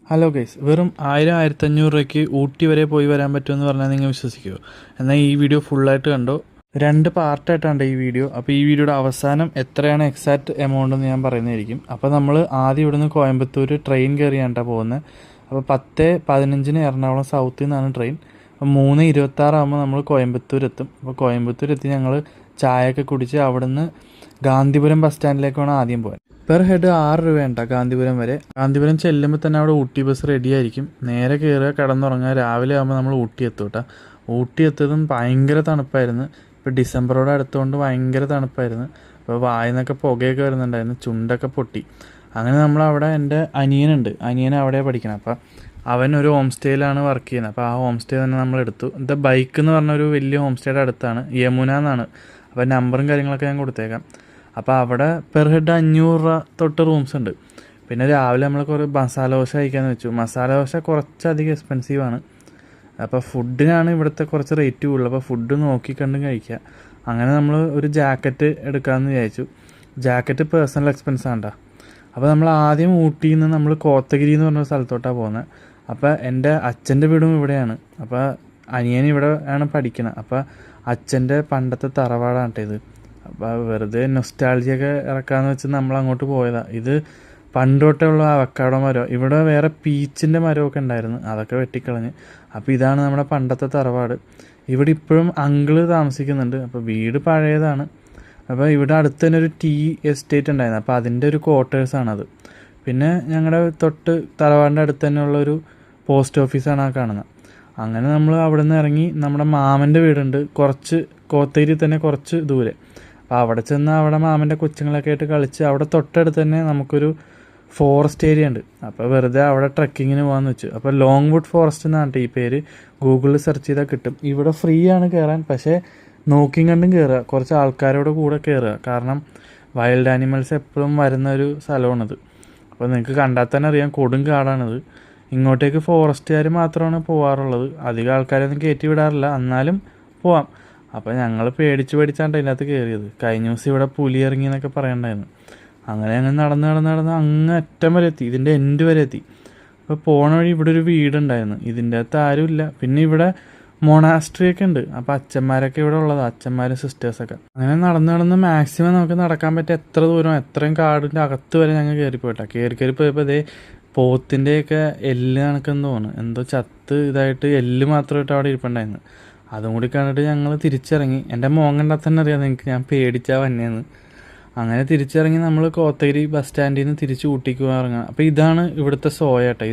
Hello guys, വെറും 1000-1500 രൂപയ്ക്ക് ഊട്ടി വരെ പോയി വരാൻ പറ്റുമെന്ന് പറഞ്ഞാൽ നിങ്ങൾ വിശ്വസിക്കുമോ? എന്നാൽ ഈ വീഡിയോ ഫുള്ളായിട്ട് കണ്ടോ. 2 പാർട്ടായിട്ടാണ് ഈ വീഡിയോ. അപ്പോൾ ഈ വീഡിയോയുടെ അവസാനം എത്രയാണ് എക്സാക്റ്റ് എമൗണ്ട് എന്ന് ഞാൻ പറയുന്നതായിരിക്കും. അപ്പോൾ നമ്മൾ ആദ്യം ഇവിടുന്ന് കോയമ്പത്തൂർ ട്രെയിൻ കയറിയാണ് പോകുന്നത്. അപ്പോൾ 10:15 എറണാകുളം സൗത്തിൽ നിന്നാണ് ട്രെയിൻ. അപ്പോൾ 3:26 ആകുമ്പോൾ നമ്മൾ കോയമ്പത്തൂർ എത്തും. അപ്പോൾ കോയമ്പത്തൂർ എത്തി ഞങ്ങൾ ചായയൊക്കെ കുടിച്ച് അവിടുന്ന് ഗാന്ധിപുരം ബസ് സ്റ്റാൻഡിലേക്കാണ് ആദ്യം പോകാൻ. പെർ ഹെഡ് 6 രൂപയുണ്ട ഗാന്ധിപുരം വരെ. ഗാന്ധിപുരം ചെല്ലുമ്പോൾ തന്നെ അവിടെ ഊട്ടി ബസ് റെഡി ആയിരിക്കും. നേരെ കയറുക, കിടന്നുറങ്ങുക. രാവിലെ ആകുമ്പോൾ നമ്മൾ ഊട്ടി എത്തും കേട്ടോ. ഊട്ടി എത്തതും ഭയങ്കര തണുപ്പായിരുന്നു. ഇപ്പോൾ ഡിസംബറോടെ അടുത്തുകൊണ്ട് ഭയങ്കര തണുപ്പായിരുന്നു. അപ്പോൾ വായിന്നൊക്കെ പുകയൊക്കെ വരുന്നുണ്ടായിരുന്നു, ചുണ്ടൊക്കെ പൊട്ടി. അങ്ങനെ നമ്മളവിടെ എൻ്റെ അനിയൻ അവിടെ പഠിക്കണം. അപ്പോൾ അവൻ ഒരു ഹോം സ്റ്റേയിലാണ് വർക്ക് ചെയ്യുന്നത്. അപ്പോൾ ആ ഹോം സ്റ്റേ തന്നെ നമ്മളെടുത്തു. എന്താ ബൈക്ക് എന്ന് പറഞ്ഞൊരു വലിയ ഹോം സ്റ്റേയുടെ അടുത്താണ്, യമുന എന്നാണ്. അപ്പോൾ നമ്പറും കാര്യങ്ങളൊക്കെ ഞാൻ കൊടുത്തേക്കാം. അപ്പോൾ അവിടെ പെർ ഹെഡ് 500 രൂപ തൊട്ട് റൂംസ് ഉണ്ട്. പിന്നെ രാവിലെ നമ്മൾ കുറേ മസാല ദോശ കഴിക്കാമെന്ന് വെച്ചു. മസാല ദോശ കുറച്ചധികം എക്സ്പെൻസീവാണ്. അപ്പോൾ ഫുഡിനാണ് ഇവിടുത്തെ കുറച്ച് റേറ്റ് കൂടുതൽ. അപ്പോൾ ഫുഡ് നോക്കിക്കണ്ടും കഴിക്കുക. അങ്ങനെ നമ്മൾ ഒരു ജാക്കറ്റ് എടുക്കാമെന്ന് വിചാരിച്ചു. ജാക്കറ്റ് പേഴ്സണൽ എക്സ്പെൻസ് ആണ്. അപ്പോൾ നമ്മൾ ആദ്യം ഊട്ടിയിൽ നിന്ന് നമ്മൾ കോത്തഗിരി എന്ന് പറഞ്ഞ സ്ഥലത്തോട്ടാണ് പോകുന്നത്. അപ്പോൾ എൻ്റെ അച്ഛൻ്റെ വീടും ഇവിടെയാണ്. അപ്പോൾ അനിയൻ ഇവിടെ ആണ് പഠിക്കുന്നത്. അപ്പോൾ അച്ഛൻ്റെ പണ്ടത്തെ തറവാടാണ് ഇത്. അപ്പോൾ വെറുതെ നൊസ്റ്റാൾജിയൊക്കെ ഇറക്കാമെന്ന് വെച്ച് നമ്മൾ അങ്ങോട്ട് പോയതാണ്. ഇത് പണ്ടോട്ടുള്ള അവക്കാഡോ മരം, ഇവിടെ വേറെ പീച്ചിൻ്റെ മരമൊക്കെ ഉണ്ടായിരുന്നു, അതൊക്കെ വെട്ടിക്കളഞ്ഞ്. അപ്പോൾ ഇതാണ് നമ്മുടെ പണ്ടത്തെ തറവാട്. ഇവിടെ ഇപ്പോഴും അങ്കിള് താമസിക്കുന്നുണ്ട്. അപ്പോൾ വീട് പഴയതാണ്. അപ്പോൾ ഇവിടെ അടുത്ത് തന്നെ ഒരു ടീ എസ്റ്റേറ്റ് ഉണ്ടായിരുന്നു. അപ്പോൾ അതിൻ്റെ ഒരു ക്വാർട്ടേഴ്സാണത്. പിന്നെ ഞങ്ങളുടെ തൊട്ട് തറവാടിൻ്റെ അടുത്ത് തന്നെയുള്ളൊരു പോസ്റ്റ് ഓഫീസാണ് ആ കാണുന്നത്. അങ്ങനെ നമ്മൾ അവിടെ നിന്ന് ഇറങ്ങി നമ്മുടെ മാമൻ്റെ വീടുണ്ട് കുറച്ച് കോത്തേരി തന്നെ കുറച്ച് ദൂരെ. അപ്പോൾ അവിടെ ചെന്ന് അവിടെ മാമൻ്റെ കൊച്ചുങ്ങളൊക്കെ ആയിട്ട് കളിച്ച് അവിടെ തൊട്ടടുത്ത് തന്നെ നമുക്കൊരു ഫോറസ്റ്റ് ഏരിയ ഉണ്ട്. അപ്പോൾ വെറുതെ അവിടെ ട്രക്കിങ്ങിന് പോകാമെന്ന് വെച്ചു. അപ്പോൾ ലോങ് വുഡ് ഫോറസ്റ്റ് എന്നാണ് ഈ പേര്. ഗൂഗിളിൽ സെർച്ച് ചെയ്താൽ കിട്ടും. ഇവിടെ ഫ്രീ ആണ് കയറാൻ, പക്ഷേ നോക്കിയും കണ്ടും കയറുക, കുറച്ച് ആൾക്കാരോട് കൂടെ കയറുക. കാരണം വൈൽഡ് ആനിമൽസ് എപ്പോഴും വരുന്ന ഒരു സ്ഥലമാണിത്. അപ്പോൾ നിങ്ങൾക്ക് കണ്ടാൽ തന്നെ അറിയാം, കൊടും കാടാണിത്. ഇങ്ങോട്ടേക്ക് ഫോറസ്റ്റുകാർ മാത്രമാണ് പോകാറുള്ളത്, അധികം ആൾക്കാരൊന്നും കയറ്റി വിടാറില്ല, എന്നാലും പോവാം. അപ്പോൾ ഞങ്ങൾ പേടിച്ചാണ് അതിനകത്ത് കയറിയത്. കഴിഞ്ഞ ദിവസം ഇവിടെ പുലി ഇറങ്ങി എന്നൊക്കെ പറയണ്ടായിരുന്നു. അങ്ങനെ നടന്ന് അങ്ങ് അറ്റം വരെ എത്തി, ഇതിൻ്റെ എൻഡ് വരെ എത്തി. അപ്പോൾ പോണ വഴി ഇവിടെ ഒരു വീടുണ്ടായിരുന്നു, ഇതിൻ്റെ അകത്ത് ആരുമില്ല. പിന്നെ ഇവിടെ മൊണാസ്ട്രി ഒക്കെ ഉണ്ട്. അപ്പോൾ അച്ഛന്മാരൊക്കെ ഇവിടെ ഉള്ളതാണ്, അച്ഛന്മാരും സിസ്റ്റേഴ്സൊക്കെ. അങ്ങനെ നടന്ന് മാക്സിമം നമുക്ക് നടക്കാൻ പറ്റുക എത്ര ദൂരം, എത്രയും കാടിൻ്റെ അകത്ത് വരെ ഞങ്ങൾ കയറിപ്പോയിട്ടാണ്. കയറി പോയപ്പോൾ അതേ പോത്തിൻ്റെയൊക്കെ എല്ല് കണക്കെന്ന് തോന്നുന്നു, എന്തോ ചത്ത് ഇതായിട്ട് എല്ല് മാത്രമായിട്ട് അവിടെ ഇരിപ്പുണ്ടായിരുന്നു. അതും കൂടി കണ്ടിട്ട് ഞങ്ങൾ തിരിച്ചിറങ്ങി. എൻ്റെ മോൻ കണ്ടാൽ തന്നെ അറിയാം നിങ്ങൾക്ക് ഞാൻ പേടിച്ചാൽ വന്നേന്ന്. അങ്ങനെ തിരിച്ചിറങ്ങി നമ്മൾ കോത്തഗിരി ബസ് സ്റ്റാൻഡിൽ നിന്ന് തിരിച്ച് ഊട്ടിക്ക് ഇറങ്ങാം. അപ്പോൾ ഇതാണ് ഇവിടുത്തെ സോയ കേട്ടോ.